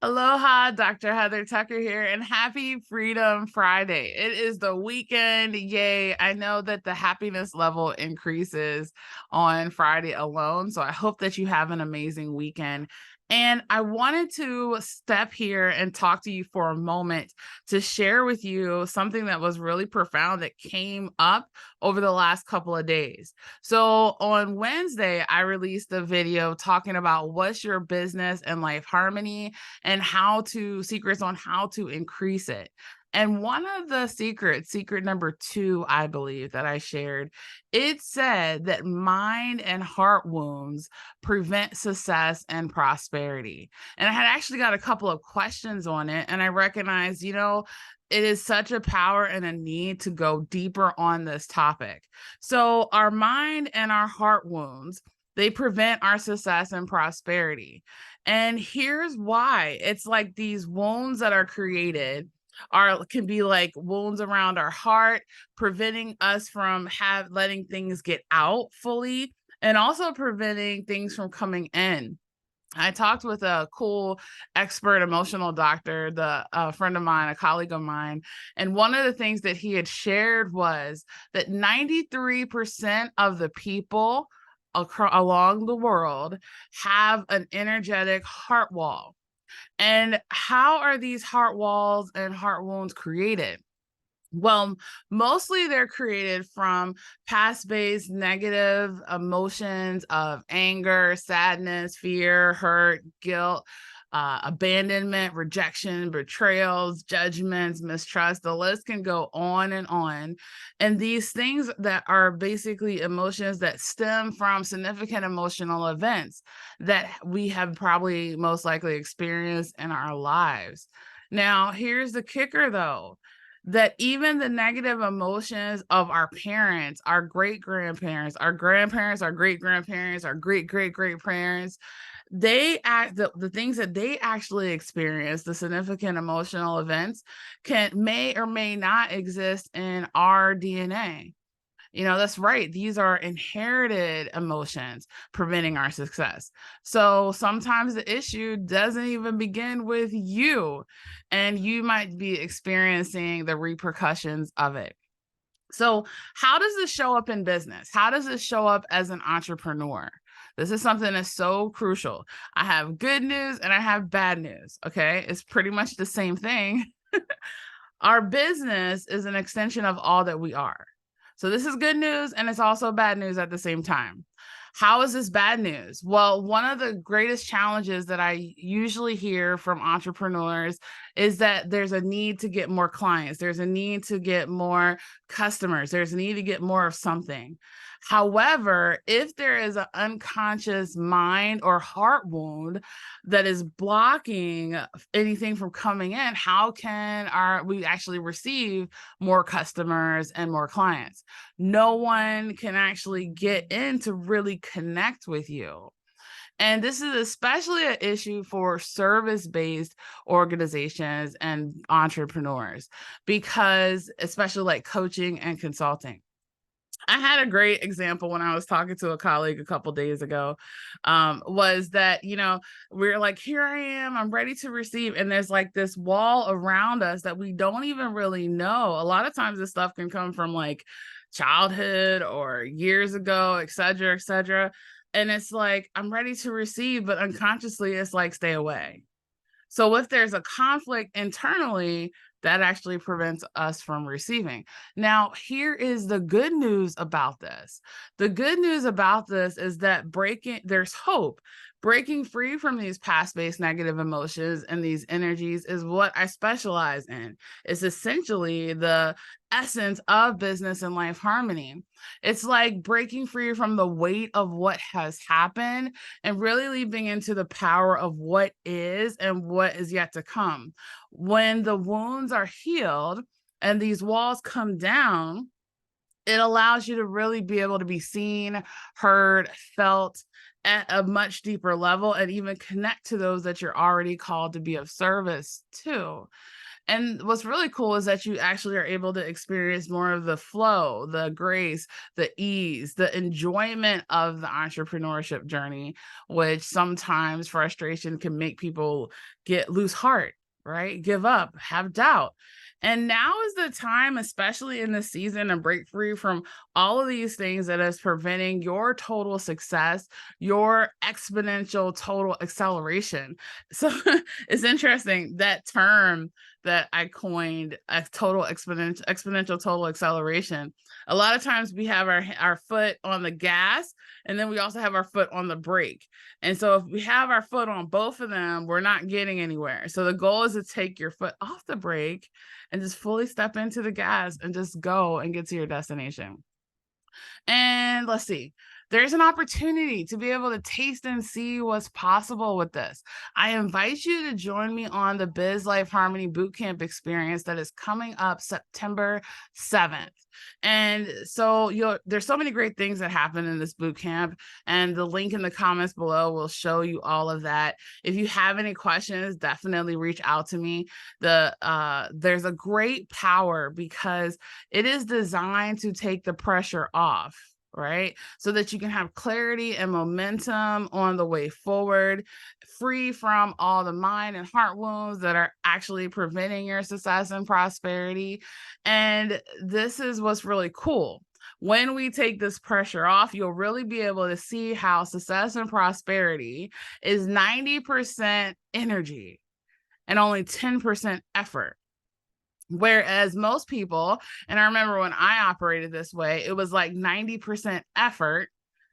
Aloha, Dr. Heather Tucker here, and happy Freedom Friday. It is the weekend. Yay. I know that the happiness level increases on Friday alone. So I hope that you have an amazing weekend. And I wanted to step here and talk to you for a moment to share with you something that was really profound that came up over the last couple of days. So on Wednesday, I released a video talking about what's your business and life harmony and secrets on how to increase it. And one of the secrets, secret number 2, I believe that I shared, it said that mind and heart wounds prevent success and prosperity. And I had actually got a couple of questions on it, and I recognized, it is such a power and a need to go deeper on this topic. So, our mind and our heart wounds, they prevent our success and prosperity. And here's why. It's like these wounds that are created can be like wounds around our heart, preventing us from letting things get out fully, and also preventing things from coming in. I talked with a cool expert emotional doctor, a friend of mine, a colleague of mine, and one of the things that he had shared was that 93% of the people along the world have an energetic heart wall. And how are these heart walls and heart wounds created? Well, mostly they're created from past-based negative emotions of anger, sadness, fear, hurt, guilt, abandonment, rejection, betrayals, judgments, mistrust. The list can go on and on. And these things that are basically emotions that stem from significant emotional events that we have probably most likely experienced in our lives. Now, here's the kicker though, that even the negative emotions of our parents, our great grandparents, our grandparents, our great grandparents, our great great great parents, the things that they actually experience, the significant emotional events, may or may not exist in our DNA. That's right. These are inherited emotions preventing our success. So sometimes the issue doesn't even begin with you, and you might be experiencing the repercussions of it. So, how does this show up in business? How does this show up as an entrepreneur? This is something that's so crucial. I have good news and I have bad news. Okay. It's pretty much the same thing. Our business is an extension of all that we are. So this is good news and it's also bad news at the same time. How is this bad news? Well, one of the greatest challenges that I usually hear from entrepreneurs is that there's a need to get more clients, there's a need to get more customers, there's a need to get more of something. However, if there is an unconscious mind or heart wound that is blocking anything from coming in, how can we actually receive more customers and more clients? No one can actually get in to really connect with you. And this is especially an issue for service-based organizations and entrepreneurs, because especially like coaching and consulting. I had a great example when I was talking to a colleague a couple days ago. Was that, we're like, here I am, I'm ready to receive. And there's like this wall around us that we don't even really know. A lot of times this stuff can come from like childhood or years ago, et cetera, et cetera. And it's like, I'm ready to receive, but unconsciously it's like, stay away. So if there's a conflict internally, that actually prevents us from receiving. Now, here is the good news about this. The good news about this is that there's hope. Breaking free from these past-based negative emotions and these energies is what I specialize in. It's essentially the essence of business and life harmony. It's like breaking free from the weight of what has happened and really leaping into the power of what is and what is yet to come. When the wounds are healed and these walls come down, it allows you to really be able to be seen, heard, felt, at a much deeper level and even connect to those that you're already called to be of service to. And what's really cool is that you actually are able to experience more of the flow, the grace, the ease, the enjoyment of the entrepreneurship journey, which sometimes frustration can make people lose heart, right? Give up, have doubt. And now is the time, especially in this season, to break free from all of these things that is preventing your total success, your exponential total acceleration. So it's interesting that term that I coined, a total exponential total acceleration. A lot of times we have our foot on the gas, and then we also have our foot on the brake. And so if we have our foot on both of them, we're not getting anywhere. So the goal is to take your foot off the brake and just fully step into the gas and just go and get to your destination. And let's see, there's an opportunity to be able to taste and see what's possible with this. I invite you to join me on the Biz Life Harmony Bootcamp experience that is coming up September 7th. And so there's so many great things that happen in this bootcamp, and the link in the comments below will show you all of that. If you have any questions, definitely reach out to me. There's a great power because it is designed to take the pressure off, right? So that you can have clarity and momentum on the way forward, free from all the mind and heart wounds that are actually preventing your success and prosperity. And this is what's really cool. When we take this pressure off, you'll really be able to see how success and prosperity is 90% energy and only 10% effort. Whereas most people, and I remember when I operated this way, it was like 90% effort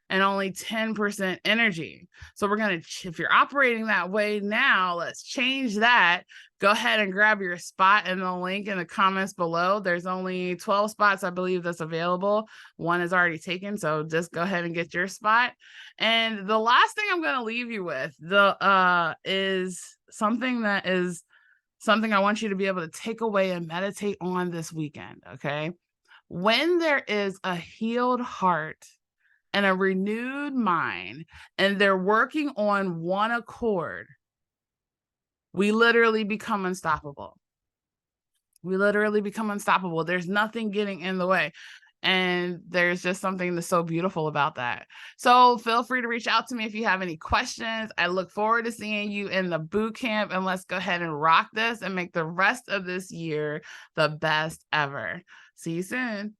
and only 10% energy. So we're going to, if you're operating that way now, let's change that. Go ahead and grab your spot in the link in the comments below. There's only 12 spots, I believe, that's available. One is already taken. So just go ahead and get your spot. And the last thing I'm going to leave you with is something I want you to be able to take away and meditate on this weekend, okay? When there is a healed heart and a renewed mind, and they're working on one accord, we literally become unstoppable. We literally become unstoppable. There's nothing getting in the way. And there's just something that's so beautiful about that. So feel free to reach out to me if you have any questions. I look forward to seeing you in the boot camp, and let's go ahead and rock this and make the rest of this year the best ever. See you soon.